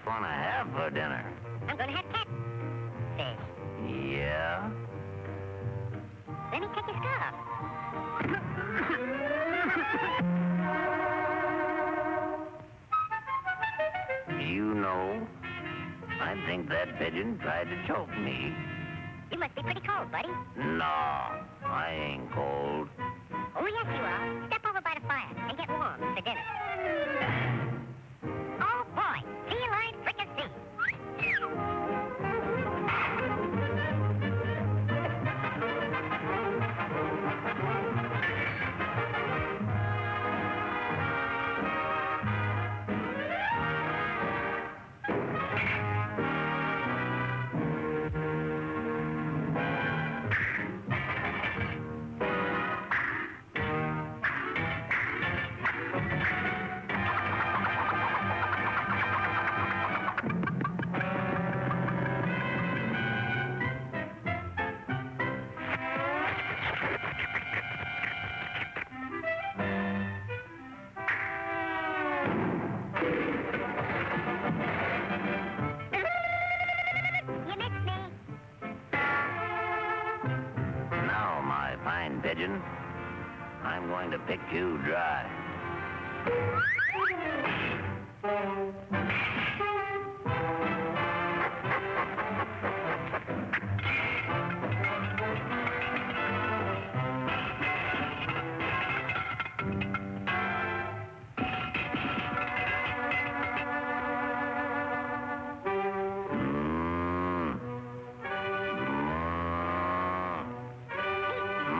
Wanna have for dinner? I'm gonna have catfish. Yeah? Let me take your scarf. You know, I think that pigeon tried to choke me. You must be pretty cold, buddy. No, I ain't cold. Oh, yes, you are. Step over by the fire and get warm for dinner. Oh, boy. Feline fricassee. You missed me. Now, my fine pigeon, I'm going to pick you dry.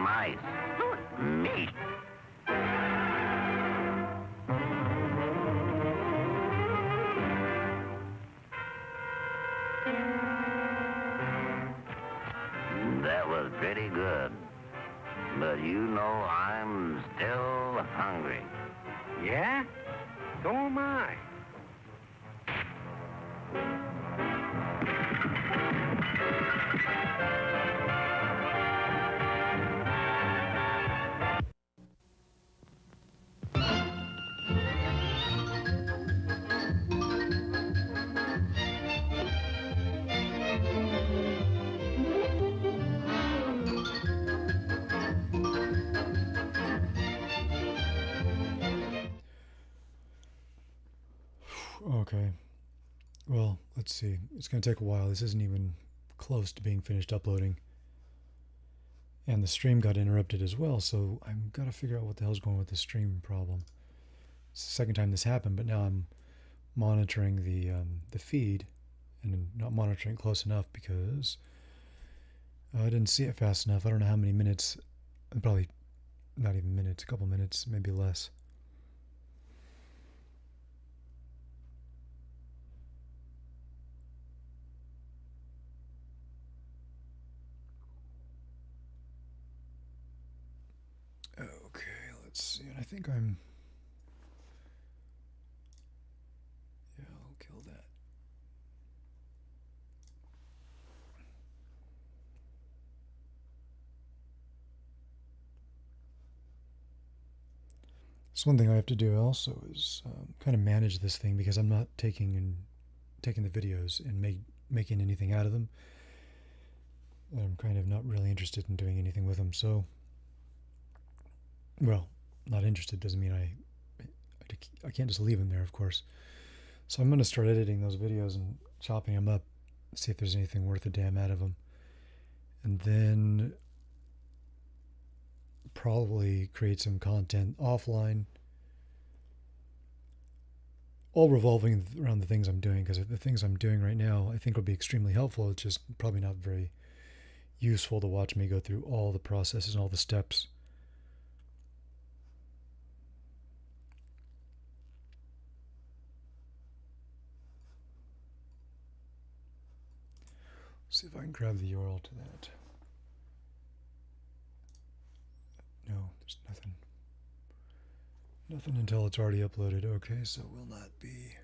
Mice. Meat. That was pretty good. But you know I'm still hungry. Yeah? So am I. Okay. Well, let's see. It's going to take a while. This isn't even close to being finished uploading. And the stream got interrupted as well, so I've got to figure out what the hell's going on with the stream problem. It's the second time this happened, but now I'm monitoring the feed and not monitoring it close enough because I didn't see it fast enough. I don't know how many minutes, probably not even minutes, a couple minutes, maybe less. Okay, let's see. And I think I'm... Yeah, I'll kill that. So one thing I have to do also is kind of manage this thing because I'm not taking the videos and making anything out of them. I'm kind of not really interested in doing anything with them. So, well, not interested doesn't mean I can't just leave them there, of course. So I'm going to start editing those videos and chopping them up, see if there's anything worth a damn out of them. And then probably create some content offline, all revolving around the things I'm doing, because the things I'm doing right now I think will be extremely helpful. It's just probably not very useful to watch me go through all the processes and all the steps. See if I can grab the URL to that. No, there's nothing. Nothing until it's already uploaded. Okay, so it will not be.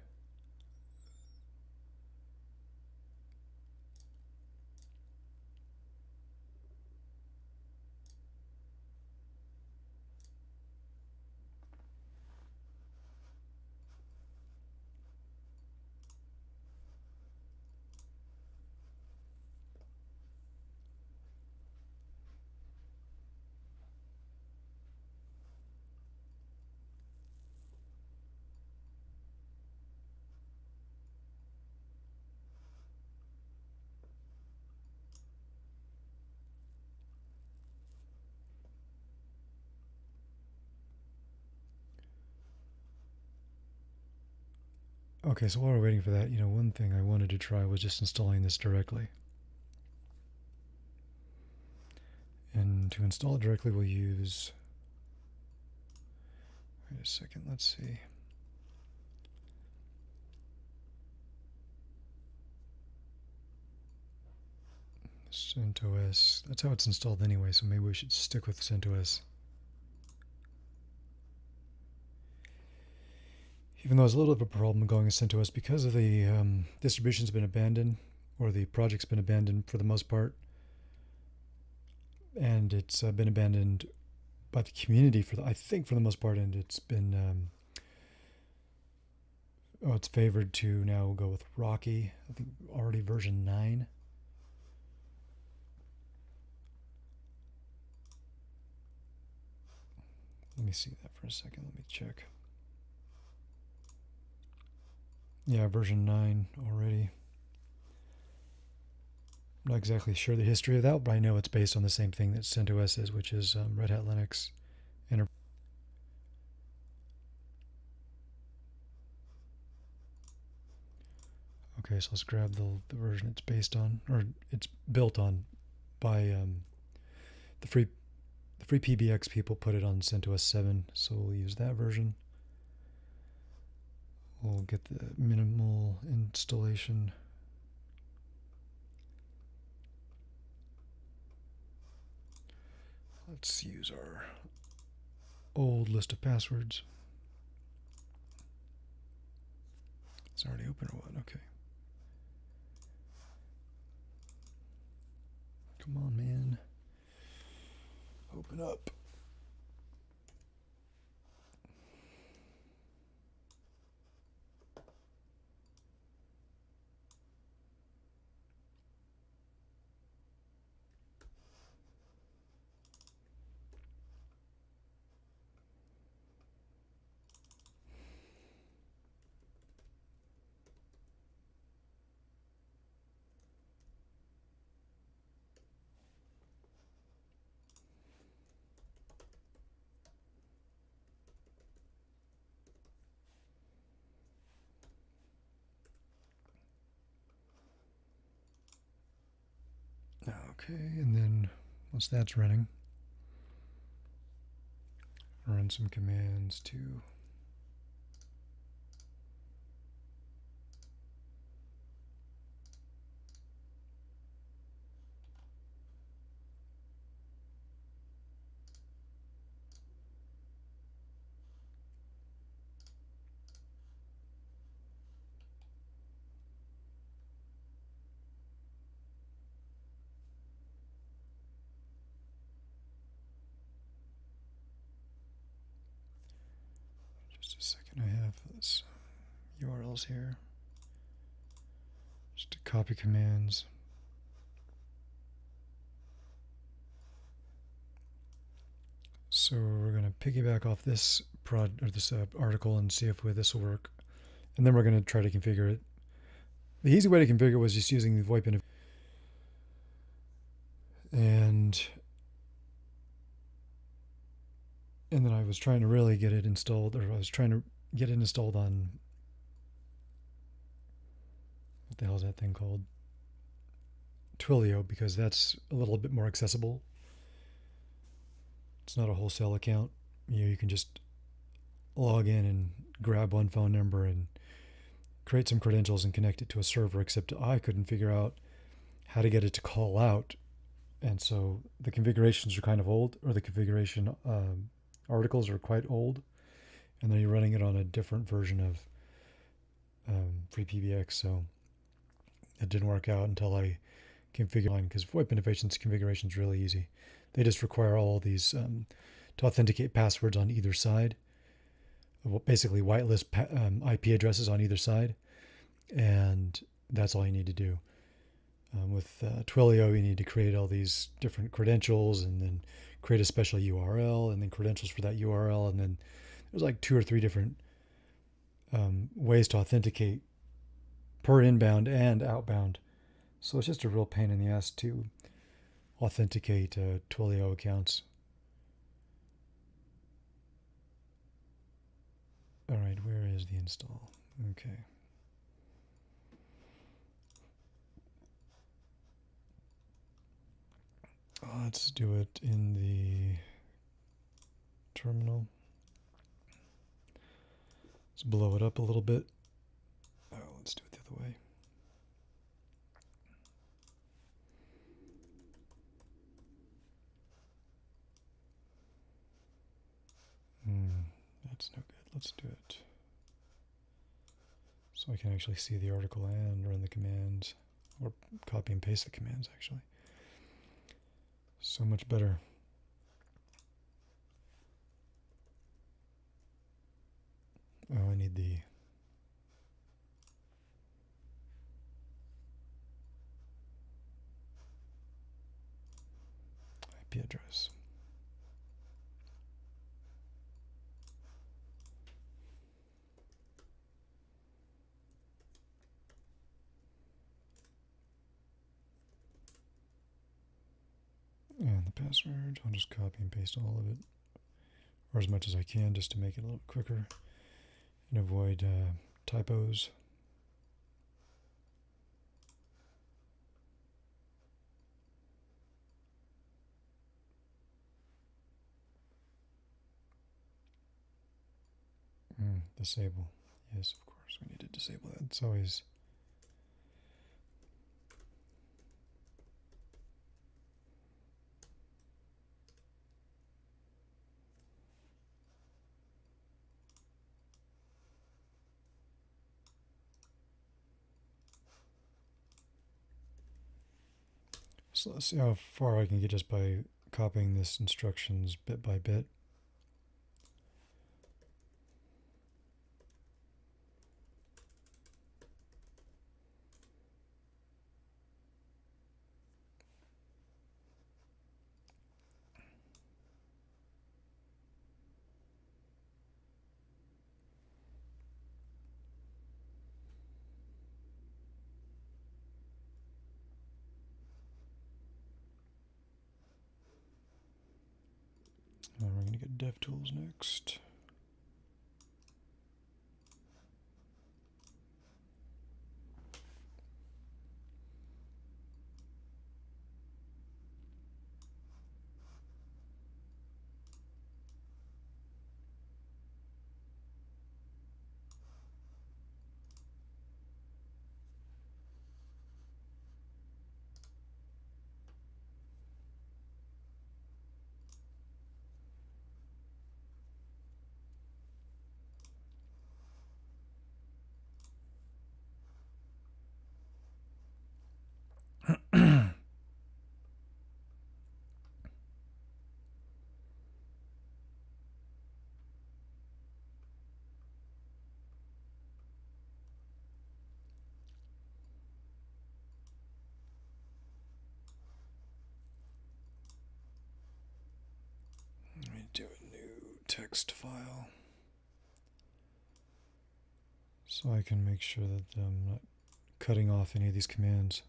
Okay, so while we're waiting for that, one thing I wanted to try was just installing this directly. And to install it directly, we'll use... Wait a second, let's see. CentOS. That's how it's installed anyway, so maybe we should stick with CentOS. Even though it's a little bit of a problem going with CentOS because of the distribution's been abandoned, or the project's been abandoned for the most part, and it's been abandoned by the community I think for the most part, and it's been it's favored to now go with Rocky. I think already version 9. Let me see that for a second. Let me check. Yeah, version 9 already. I'm not exactly sure the history of that, but I know it's based on the same thing that CentOS is, which is Red Hat Linux. Okay, so let's grab the version it's based on, or it's built on by the free PBX people put it on CentOS 7, so we'll use that version. We'll get the minimal installation. Let's use our old list of passwords. It's already open or what? Okay. Come on, man. Open up. Okay, and then once that's running, run some commands to just a second. I have this URLs here. Just to copy commands. So we're going to piggyback off this article and see if this will work, and then we're going to try to configure it. The easy way to configure was just using the VoIP interface, and then I was trying to really get it installed, or I was trying to get it installed on, what the hell is that thing called? Twilio, because that's a little bit more accessible. It's not a wholesale account. You can just log in and grab one phone number and create some credentials and connect it to a server, except I couldn't figure out how to get it to call out. And so the configurations are kind of old, or the configuration articles are quite old, and then you're running it on a different version of free PBX, so it didn't work out until I configured, because VoIP interface configuration is really easy. They just require all these to authenticate passwords on either side, basically whitelist IP addresses on either side, and that's all you need to do. With Twilio, you need to create all these different credentials, and then create a special URL, and then credentials for that URL, and then there's like 2 or 3 different ways to authenticate per inbound and outbound. So it's just a real pain in the ass to authenticate Twilio accounts. All right, where is the install? Okay. Let's do it in the terminal. Let's blow it up a little bit. Oh, let's do it the other way. That's no good. Let's do it so I can actually see the article and run the commands, or copy and paste the commands actually. So much better. Oh, I need the IP address. And the password, I'll just copy and paste all of it, or as much as I can, just to make it a little quicker and avoid typos. Disable. Yes, of course, we need to disable that. It's always... So let's see how far I can get just by copying this instructions bit by bit. We're going to get DevTools next. Let me do a new text file so I can make sure that I'm not cutting off any of these commands.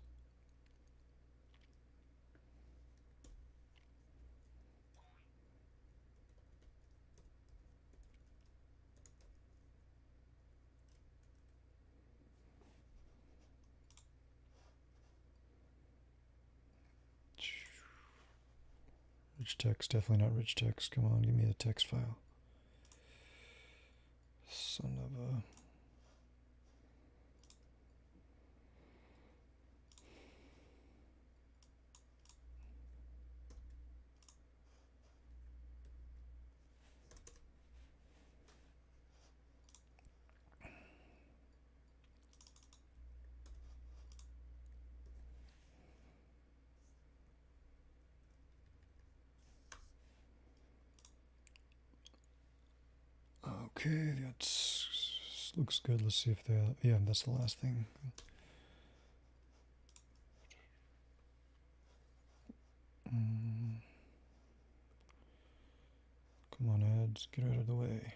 Rich text, definitely not rich text. Come on, give me the text file. Son of a... Okay, that looks good. Let's see if they... Yeah, that's the last thing. Come on, ads, get out of the way.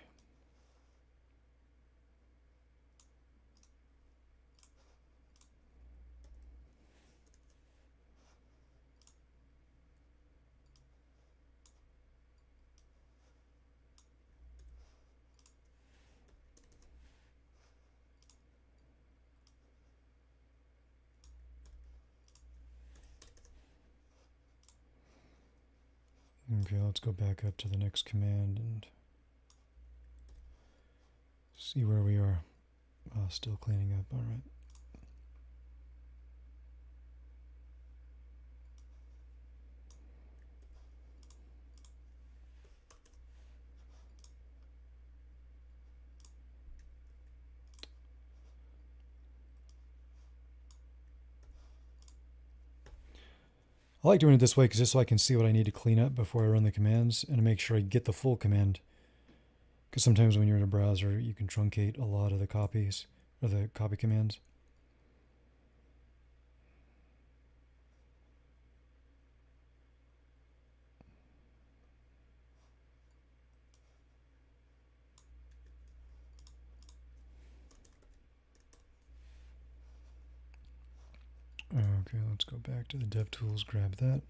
Okay, let's go back up to the next command and see where we are. Still cleaning up, all right. I like doing it this way because just so I can see what I need to clean up before I run the commands and to make sure I get the full command. Because sometimes when you're in a browser, you can truncate a lot of the copies or the copy commands. Okay, let's go back to the DevTools, grab that.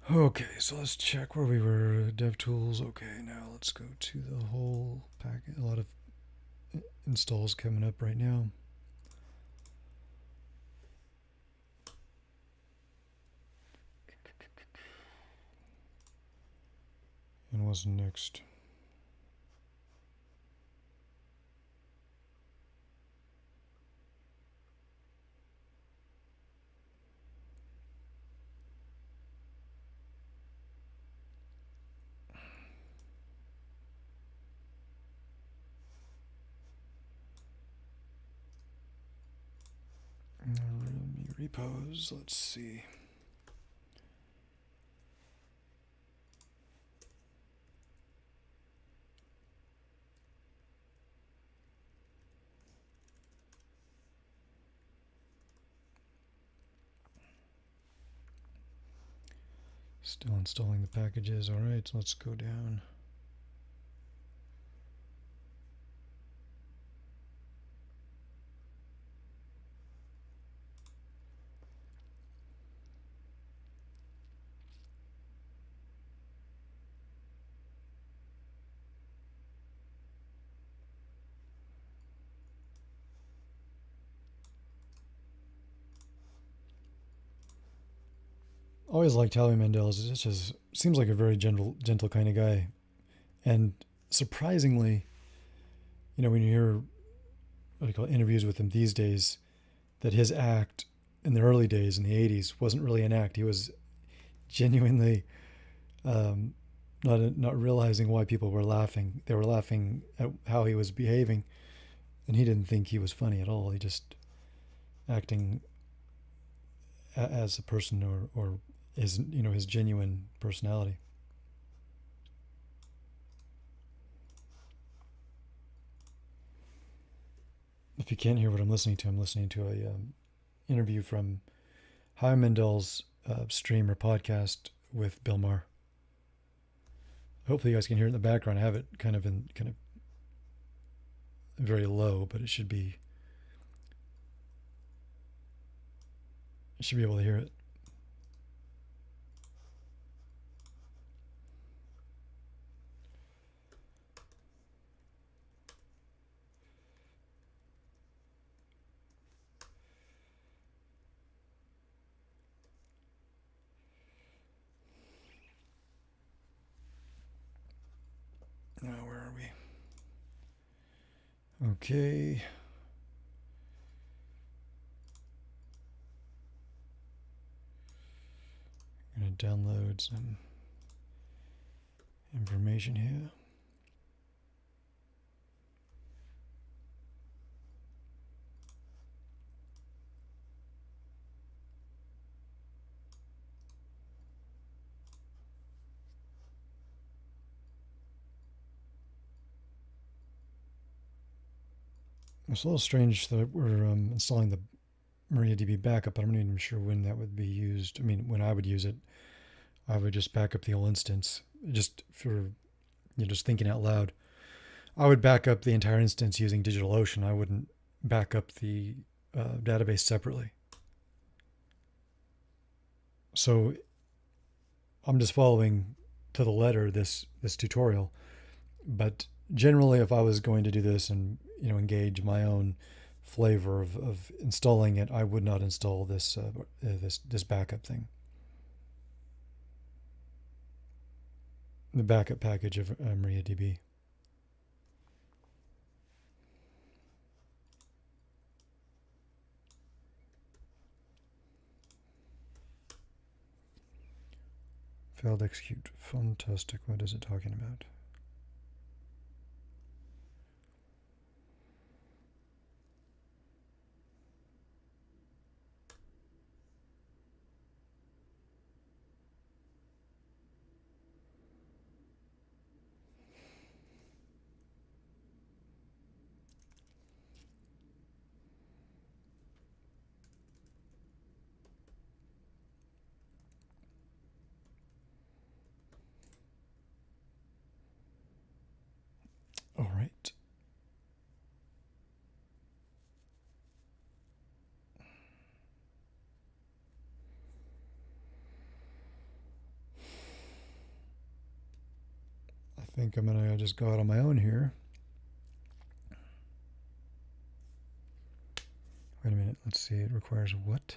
Okay, so let's check where we were. DevTools. Okay, now let's go to the whole packet. A lot of installs coming up right now. And what's next? Repos. Let's see. Still installing the packages. All right, so let's go down. Always liked Howie Mandel. It just seems like a very gentle kind of guy. And surprisingly, when you hear what do you call it, interviews with him these days, that his act in the early days in the 80s wasn't really an act. He was genuinely not realizing why people were laughing. They were laughing at how he was behaving, and he didn't think he was funny at all. He just acting as a person or his genuine personality. If you can't hear what I'm listening to a interview from Howie Mandel's stream or podcast with Bill Maher. Hopefully you guys can hear it in the background. I have it kind of very low, but you should be able to hear it. Now, where are we? Okay. I'm going to download some information here. It's a little strange that we're installing the MariaDB backup, but I'm not even sure when that would be used. I mean, when I would use it, I would just back up the whole instance. Just for, just thinking out loud. I would back up the entire instance using DigitalOcean. I wouldn't back up the database separately. So I'm just following to the letter this tutorial. But generally, if I was going to do this and engage my own flavor of installing it, I would not install this this backup thing. The backup package of MariaDB. Failed execute. Fantastic. What is it talking about? All right. I think I'm going to just go out on my own here. Wait a minute. Let's see. It requires what?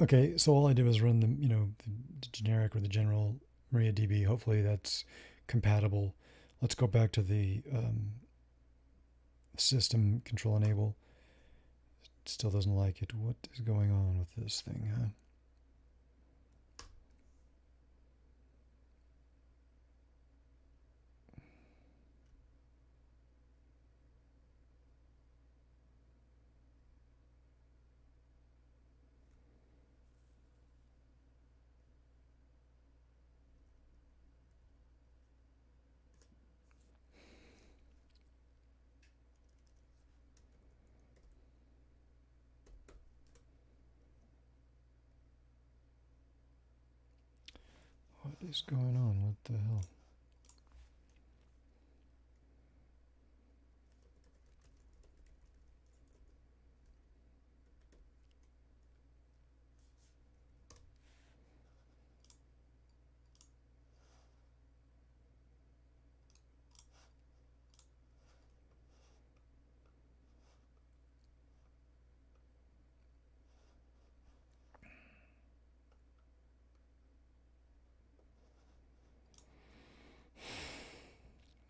Okay, so all I did was run the generic or the general MariaDB. Hopefully that's compatible. Let's go back to the system control enable. It still doesn't like it. What is going on with this thing, huh? What is going on? What the hell?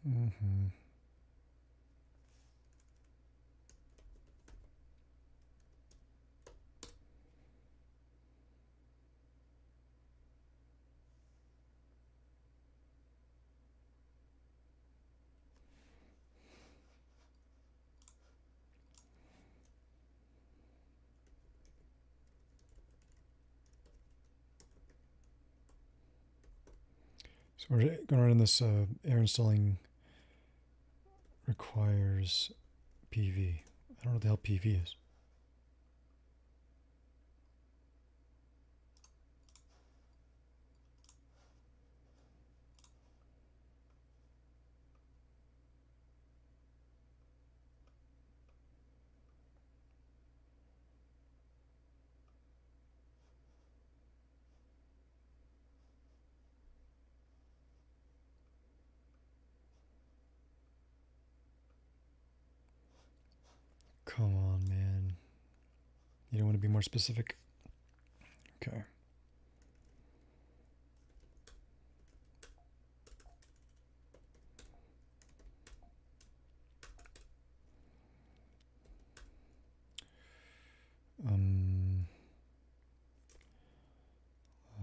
Mm-hmm. So we're going to run this air installing requires PV. I don't know what the hell PV is. come on, man. You don't want to be more specific? Okay.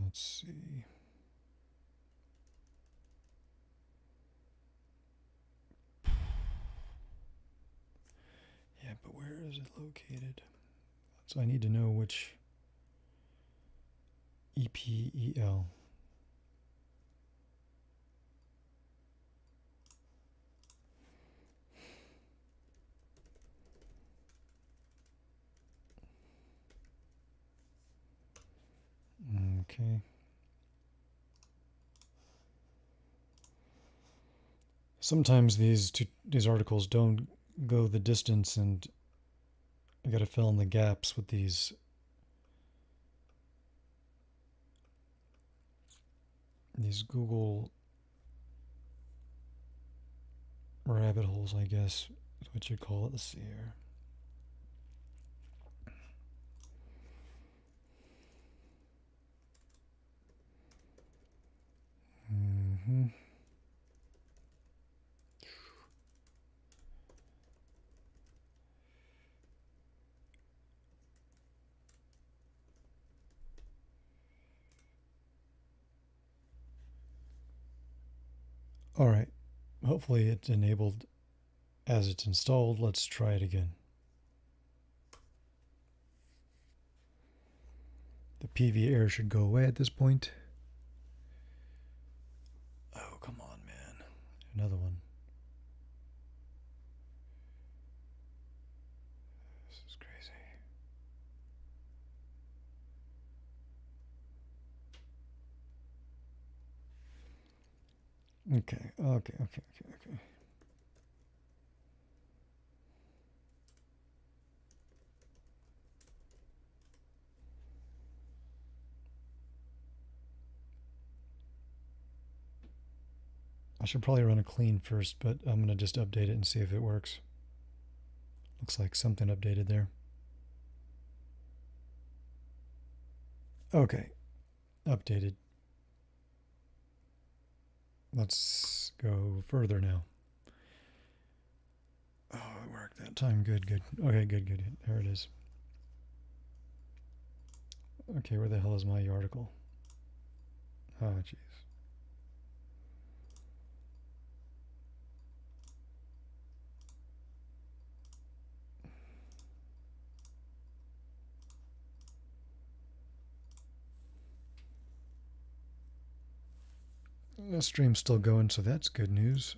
Let's see. Yeah, but where is it located? So I need to know which EPEL. Okay. Sometimes these articles don't go the distance, and I got to fill in the gaps with these Google rabbit holes, I guess is what you call it. Let's see here. All right. Hopefully it's enabled as it's installed. Let's try it again. The PV error should go away at this point. Oh, come on, man. Another one. This is crazy. Okay. I should probably run a clean first, but I'm going to just update it and see if it works. Looks like something updated there. Okay. Updated. Let's go further now. Oh, it worked that time. Good. Okay, good. There it is. Okay, where the hell is my article? Oh, jeez. The stream's still going, so that's good news.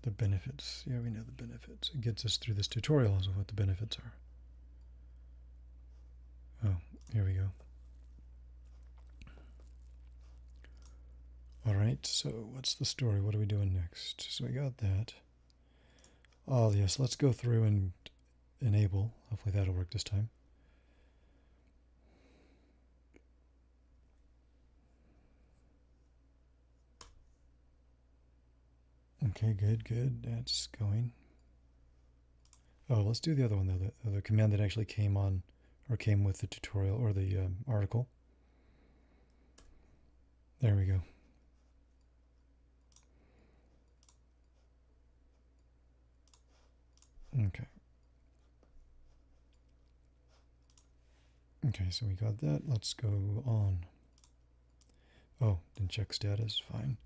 The benefits. Yeah, we know the benefits. It gets us through this tutorial of what the benefits are. Oh, here we go. All right, so what's the story? What are we doing next? So we got that. Oh, yes, let's go through and enable. Hopefully that'll work this time. Okay, good. That's going. Oh, let's do the other one though. The command that actually came on, or came with the tutorial or the article. There we go. Okay, so we got that. Let's go on. Oh, didn't check status. Fine.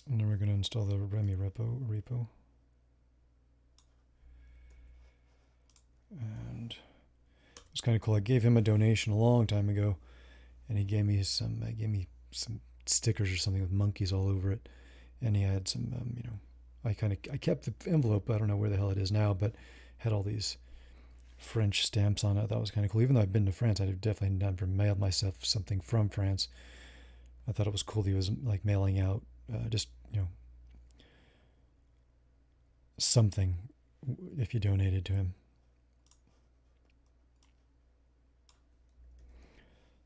And then we're going to install the Remi repo. And it's kind of cool. I gave him a donation a long time ago, and he gave me some stickers or something with monkeys all over it, and he had some I kept the envelope. I don't know where the hell it is now, but had all these French stamps on it. I thought it was kind of cool. Even though I've been to France, I'd definitely never mailed myself something from France. I thought it was cool that he was like mailing out just, something if you donated to him.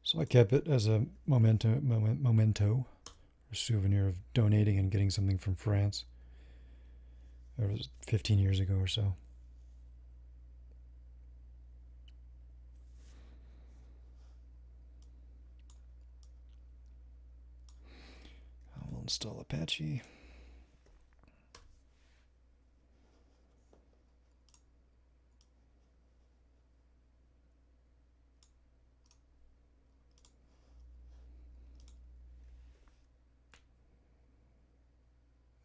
So I kept it as a memento or souvenir of donating and getting something from France. It was 15 years ago or so. I will install Apache.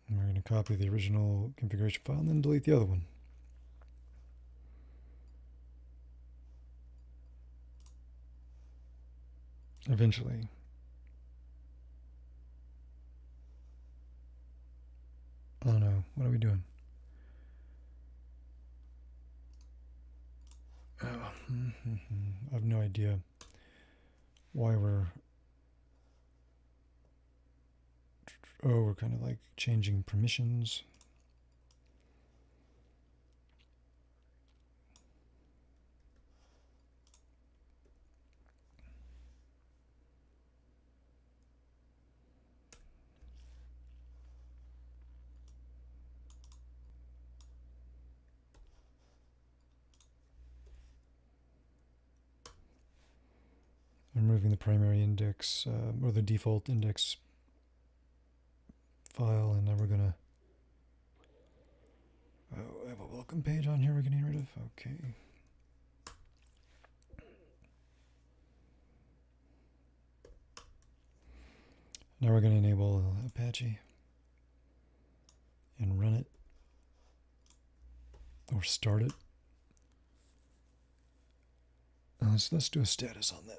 And we're going to copy the original configuration file and then delete the other one. Eventually. Oh no, what are we doing? Oh, I have no idea why we're kind of like changing permissions. I'm removing the primary index or the default index file, and now we're gonna have a welcome page on here we're getting rid of. Okay. Now we're going to enable Apache and run it or start it. Let's do a status on that.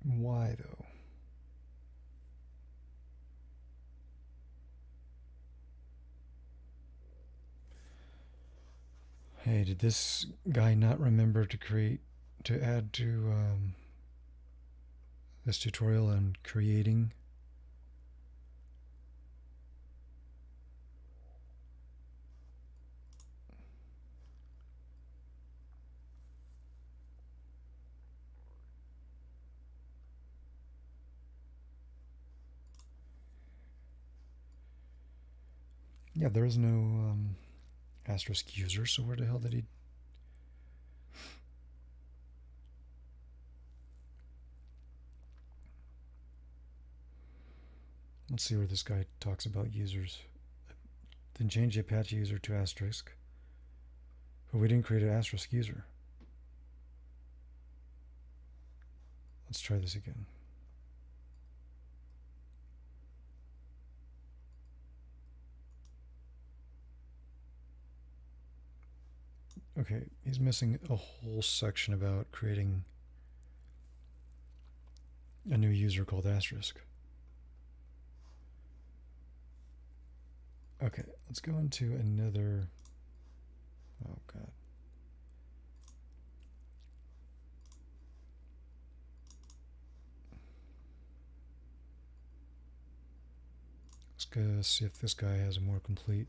Why though? Hey, did this guy not remember to add to this tutorial on creating? Yeah, there is no asterisk user, so where the hell did he... Let's see where this guy talks about users. Then change the Apache user to asterisk. But we didn't create an asterisk user. Let's try this again. Okay, he's missing a whole section about creating a new user called asterisk. Okay, let's go into another... Oh, God. Let's go see if this guy has a more complete...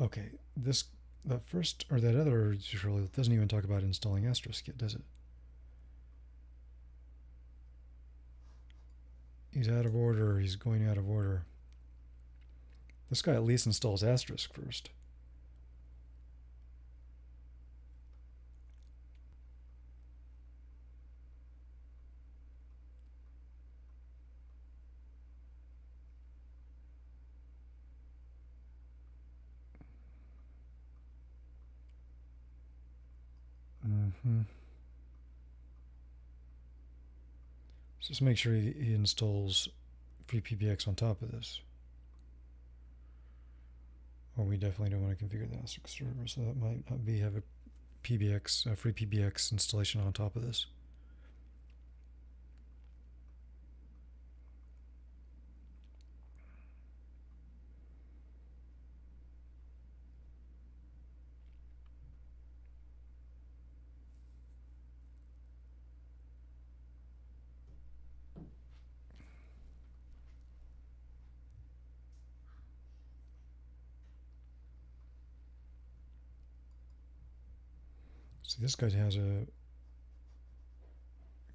Okay, that other tutorial doesn't even talk about installing asterisk yet, does it? He's out of order, he's going out of order. This guy at least installs asterisk first. So just make sure he installs FreePBX on top of this. Well, we definitely don't want to configure the ASIC server, so that might not be have a free PBX installation on top of this. See, this guy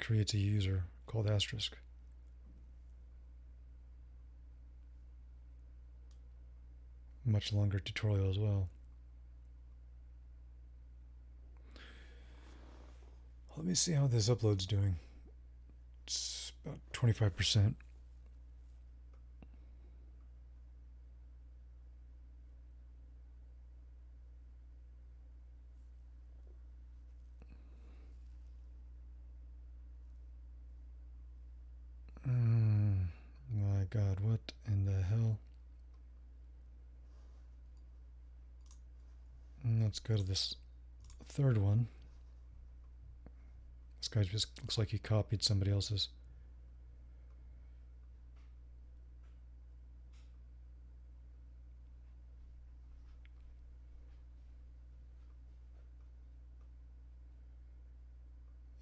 creates a user called asterisk. Much longer tutorial as well. Let me see how this upload's doing. It's about 25%. My God, what in the hell? Let's go to this third one. This guy just looks like he copied somebody else's.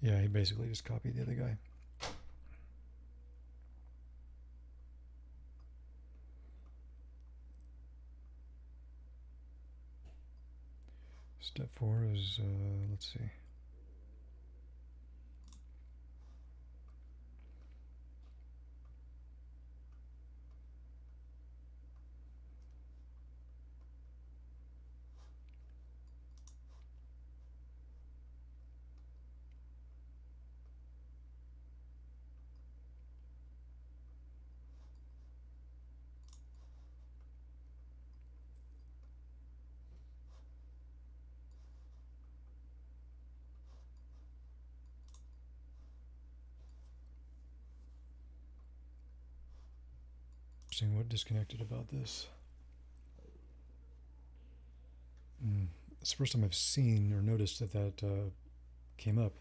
Yeah, he basically just copied the other guy. Step 4 is, let's see. Seeing what disconnected about this. It's the first time I've seen or noticed that came up.